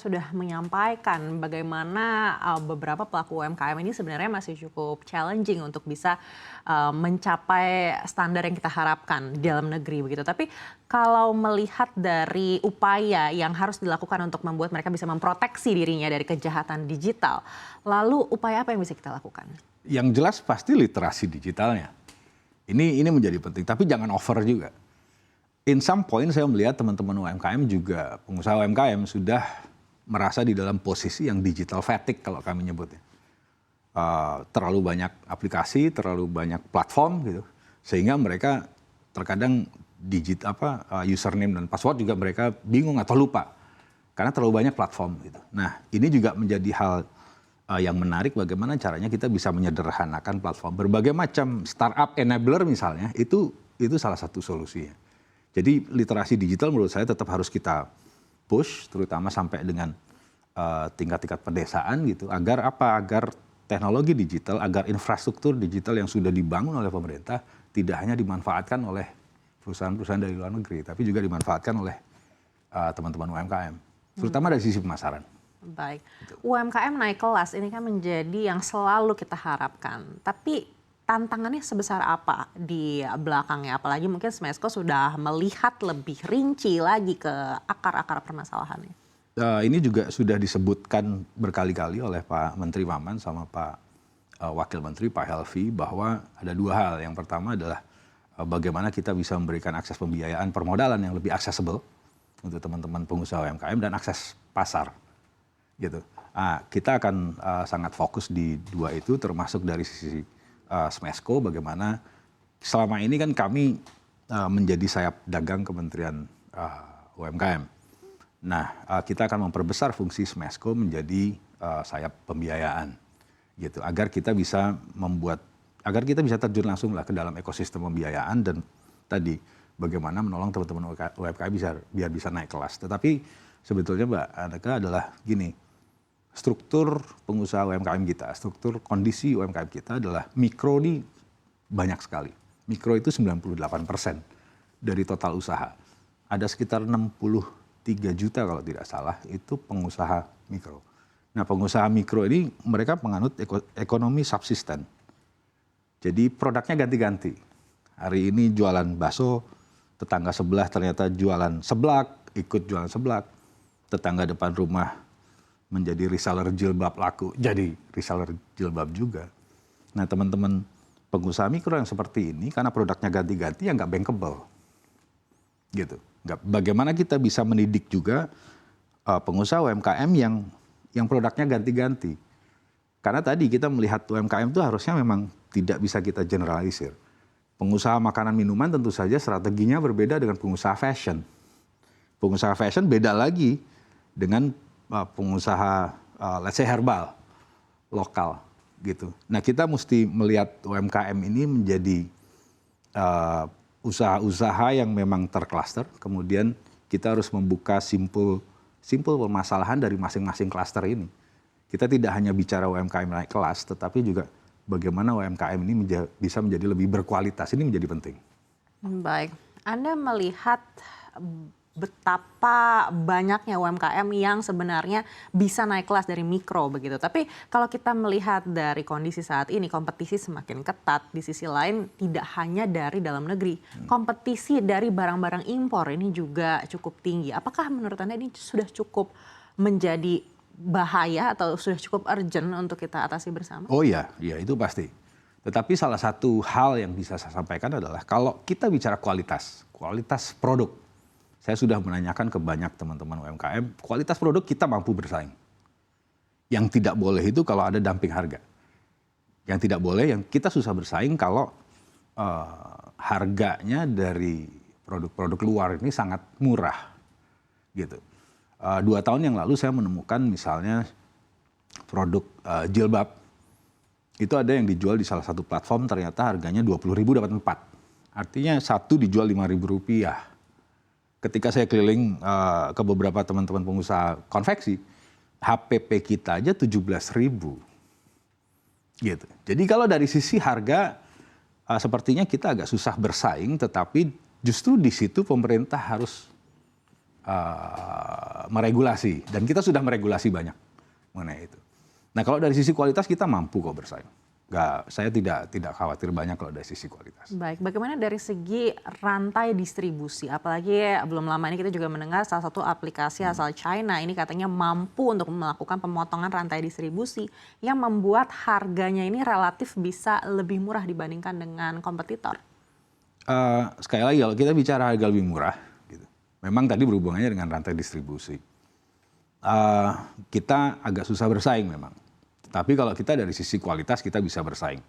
sudah menyampaikan bagaimana beberapa pelaku UMKM ini sebenarnya masih cukup challenging untuk bisa mencapai standar yang kita harapkan di dalam negeri begitu. Tapi kalau melihat dari upaya yang harus dilakukan untuk membuat mereka bisa memproteksi dirinya dari kejahatan digital, lalu upaya apa yang bisa kita lakukan? Yang jelas pasti literasi digitalnya. Ini menjadi penting, tapi jangan over juga. In some point saya melihat teman-teman UMKM juga, pengusaha UMKM sudah merasa di dalam posisi yang digital fatigue kalau kami nyebutnya. Terlalu banyak aplikasi, terlalu banyak platform gitu, sehingga mereka terkadang username dan password juga mereka bingung atau lupa karena terlalu banyak platform gitu. Nah, ini juga menjadi hal yang menarik bagaimana caranya kita bisa menyederhanakan platform. Berbagai macam startup enabler misalnya, itu salah satu solusinya. Jadi literasi digital menurut saya tetap harus kita push, terutama sampai dengan tingkat-tingkat pedesaan gitu, agar teknologi digital, agar infrastruktur digital yang sudah dibangun oleh pemerintah tidak hanya dimanfaatkan oleh perusahaan-perusahaan dari luar negeri, tapi juga dimanfaatkan oleh teman-teman UMKM, terutama dari sisi pemasaran. Baik, UMKM naik kelas ini kan menjadi yang selalu kita harapkan, tapi tantangannya sebesar apa di belakangnya? Apalagi mungkin Smesco sudah melihat lebih rinci lagi ke akar-akar permasalahannya. Ini juga sudah disebutkan berkali-kali oleh Pak Menteri Maman sama Pak Wakil Menteri Pak Helvi bahwa ada dua hal. Yang pertama adalah bagaimana kita bisa memberikan akses pembiayaan permodalan yang lebih aksesibel untuk teman-teman pengusaha UMKM dan akses pasar. Gitu. Kita akan sangat fokus di dua itu, termasuk dari sisi Smesco, bagaimana selama ini kan kami menjadi sayap dagang Kementerian UMKM. Nah, kita akan memperbesar fungsi Smesco menjadi sayap pembiayaan, gitu, agar kita bisa terjun langsung lah ke dalam ekosistem pembiayaan dan tadi bagaimana menolong teman-teman UMKM biar bisa naik kelas. Tetapi sebetulnya Mbak Aneka adalah gini. Struktur pengusaha UMKM kita, struktur kondisi UMKM kita adalah mikro ini banyak sekali. Mikro itu 98% dari total usaha. Ada sekitar 63 juta kalau tidak salah, itu pengusaha mikro. Nah, pengusaha mikro ini mereka menganut ekonomi subsisten. Jadi produknya ganti-ganti. Hari ini jualan bakso, tetangga sebelah ternyata jualan seblak, ikut jualan seblak. Tetangga depan rumah menjadi reseller jilbab laku, jadi reseller jilbab juga. Nah, teman-teman pengusaha mikro yang seperti ini, karena produknya ganti-ganti, ya nggak bankable. Gitu. Bagaimana kita bisa mendidik juga pengusaha UMKM yang produknya ganti-ganti. Karena tadi kita melihat UMKM itu harusnya memang tidak bisa kita generalisir. Pengusaha makanan minuman tentu saja strateginya berbeda dengan pengusaha fashion. Pengusaha fashion beda lagi dengan pengusaha let's say herbal lokal gitu. Nah, kita mesti melihat UMKM ini menjadi usaha-usaha yang memang terklaster, kemudian kita harus membuka simpul permasalahan dari masing-masing klaster ini. Kita tidak hanya bicara UMKM naik kelas, tetapi juga bagaimana UMKM ini bisa menjadi lebih berkualitas, ini menjadi penting. Baik, Anda melihat betapa banyaknya UMKM yang sebenarnya bisa naik kelas dari mikro begitu. Tapi kalau kita melihat dari kondisi saat ini, kompetisi semakin ketat. Di sisi lain tidak hanya dari dalam negeri, kompetisi dari barang-barang impor ini juga cukup tinggi. Apakah menurut Anda ini sudah cukup menjadi bahaya atau sudah cukup urgent untuk kita atasi bersama? Oh iya, itu pasti. Tetapi salah satu hal yang bisa saya sampaikan adalah kalau kita bicara kualitas produk. Saya sudah menanyakan ke banyak teman-teman UMKM, kualitas produk kita mampu bersaing. Yang tidak boleh itu kalau ada dumping harga. Yang tidak boleh, yang kita susah bersaing kalau harganya dari produk-produk luar ini sangat murah. Gitu. 2 tahun yang lalu saya menemukan misalnya produk jilbab, itu ada yang dijual di salah satu platform ternyata harganya 20.000 dapat 4. Artinya satu dijual Rp5.000. Ketika saya keliling ke beberapa teman-teman pengusaha konveksi, HPP kita aja 17.000. Gitu. Jadi kalau dari sisi harga, sepertinya kita agak susah bersaing, tetapi justru di situ pemerintah harus meregulasi, dan kita sudah meregulasi banyak mengenai itu. Nah, kalau dari sisi kualitas kita mampu kok bersaing. Saya tidak khawatir banyak kalau dari sisi kualitas. Baik, bagaimana dari segi rantai distribusi? Apalagi belum lama ini kita juga mendengar salah satu aplikasi asal China ini katanya mampu untuk melakukan pemotongan rantai distribusi yang membuat harganya ini relatif bisa lebih murah dibandingkan dengan kompetitor. Sekali lagi kalau kita bicara harga lebih murah, gitu, memang tadi berhubungannya dengan rantai distribusi. Kita agak susah bersaing memang. Tapi kalau kita dari sisi kualitas kita bisa bersaing.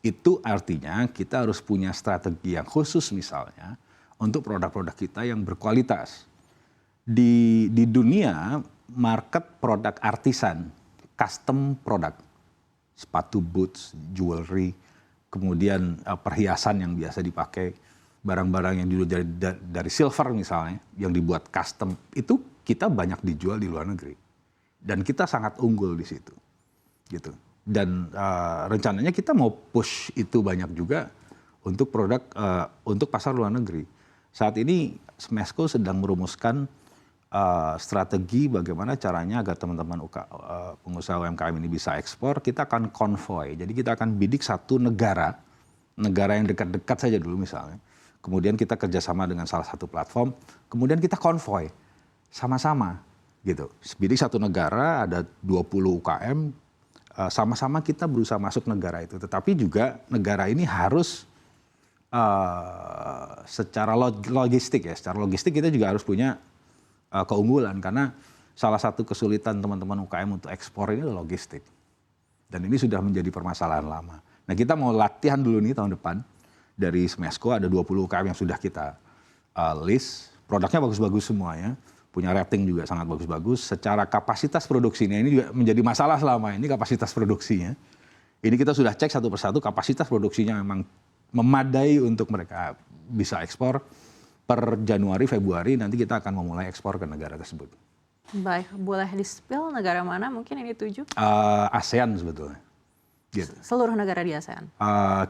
Itu artinya kita harus punya strategi yang khusus misalnya untuk produk-produk kita yang berkualitas. Di dunia market produk artisan, custom product, sepatu boots, jewelry, kemudian perhiasan yang biasa dipakai, barang-barang yang dulu dari silver misalnya, yang dibuat custom, itu kita banyak dijual di luar negeri. Dan kita sangat unggul di situ. Gitu. Dan rencananya kita mau push itu banyak juga untuk produk untuk pasar luar negeri. Saat ini Smesco sedang merumuskan strategi bagaimana caranya agar teman-teman pengusaha UMKM ini bisa ekspor. Kita akan konvoy, jadi kita akan bidik satu negara yang dekat-dekat saja dulu misalnya. Kemudian kita kerjasama dengan salah satu platform, kemudian kita konvoy sama-sama gitu. Bidik satu negara ada 20 UKM. Sama-sama kita berusaha masuk negara itu, tetapi juga negara ini harus secara logistik ya, secara logistik kita juga harus punya keunggulan karena salah satu kesulitan teman-teman UKM untuk ekspor ini adalah logistik, dan ini sudah menjadi permasalahan lama. Nah, kita mau latihan dulu nih tahun depan dari Smesco ada 20 UKM yang sudah kita list, produknya bagus-bagus semuanya. Punya rating juga sangat bagus-bagus. Secara kapasitas produksinya ini juga menjadi masalah selama ini, kapasitas produksinya. Ini kita sudah cek satu persatu, kapasitas produksinya memang memadai untuk mereka bisa ekspor. Per Januari, Februari nanti kita akan memulai ekspor ke negara tersebut. Baik, boleh di-spill negara mana mungkin ini tuju? ASEAN sebetulnya. Gitu. Seluruh negara di ASEAN?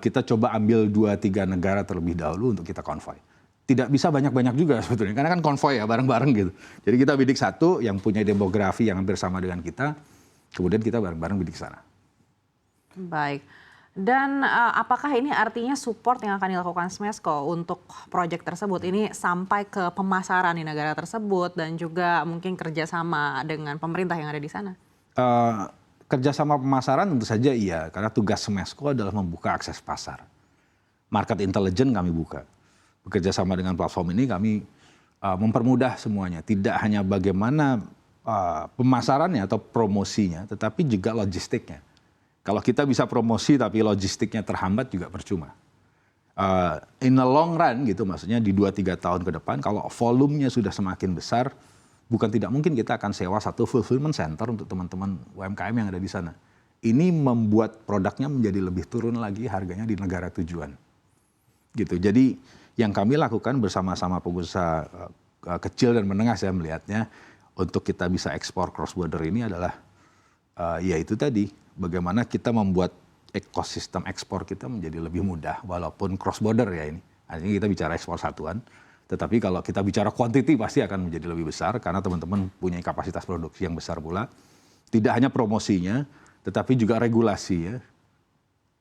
Kita coba ambil 2-3 negara terlebih dahulu untuk kita konvoy. Tidak bisa banyak-banyak juga sebetulnya, karena kan konvoy ya bareng-bareng gitu. Jadi kita bidik satu yang punya demografi yang hampir sama dengan kita, kemudian kita bareng-bareng bidik sana. Baik, dan apakah ini artinya support yang akan dilakukan Smesco untuk proyek tersebut ini sampai ke pemasaran di negara tersebut dan juga mungkin kerjasama dengan pemerintah yang ada di sana? Kerjasama pemasaran tentu saja iya, karena tugas Smesco adalah membuka akses pasar. Market intelligence kami buka. Bekerja sama dengan platform ini kami mempermudah semuanya. Tidak hanya bagaimana pemasarannya atau promosinya, tetapi juga logistiknya. Kalau kita bisa promosi tapi logistiknya terhambat juga percuma. In the long run gitu, maksudnya di 2-3 tahun ke depan, kalau volumenya sudah semakin besar, bukan tidak mungkin kita akan sewa satu fulfillment center untuk teman-teman UMKM yang ada di sana. Ini membuat produknya menjadi lebih turun lagi harganya di negara tujuan. Gitu. Jadi yang kami lakukan bersama-sama pengusaha kecil dan menengah saya melihatnya untuk kita bisa ekspor cross border ini adalah ya itu tadi, bagaimana kita membuat ekosistem ekspor kita menjadi lebih mudah walaupun cross border ya ini. Artinya kita bicara ekspor satuan, tetapi kalau kita bicara quantity pasti akan menjadi lebih besar karena teman-teman punya kapasitas produksi yang besar pula. Tidak hanya promosinya, tetapi juga regulasi ya.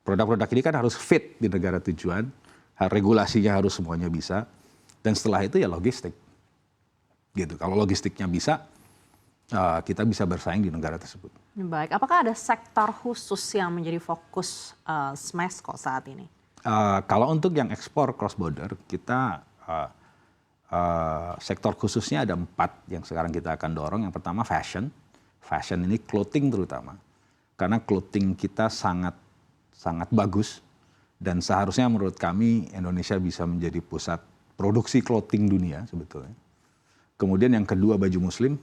Produk-produk ini kan harus fit di negara tujuan. Regulasinya harus semuanya bisa, dan setelah itu ya logistik, gitu. Kalau logistiknya bisa, kita bisa bersaing di negara tersebut. Baik, apakah ada sektor khusus yang menjadi fokus Smesco saat ini? Kalau untuk yang ekspor cross border, kita sektor khususnya ada 4 yang sekarang kita akan dorong. Yang pertama fashion ini clothing terutama, karena clothing kita sangat bagus. Dan seharusnya menurut kami Indonesia bisa menjadi pusat produksi clothing dunia sebetulnya. Kemudian yang kedua baju muslim,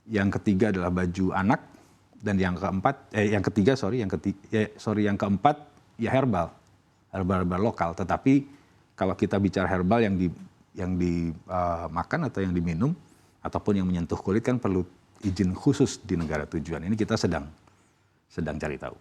yang ketiga adalah baju anak, dan yang keempat ya herbal lokal. Tetapi kalau kita bicara herbal yang dimakan atau yang diminum ataupun yang menyentuh kulit kan perlu izin khusus di negara tujuan. Ini kita sedang cari tahu.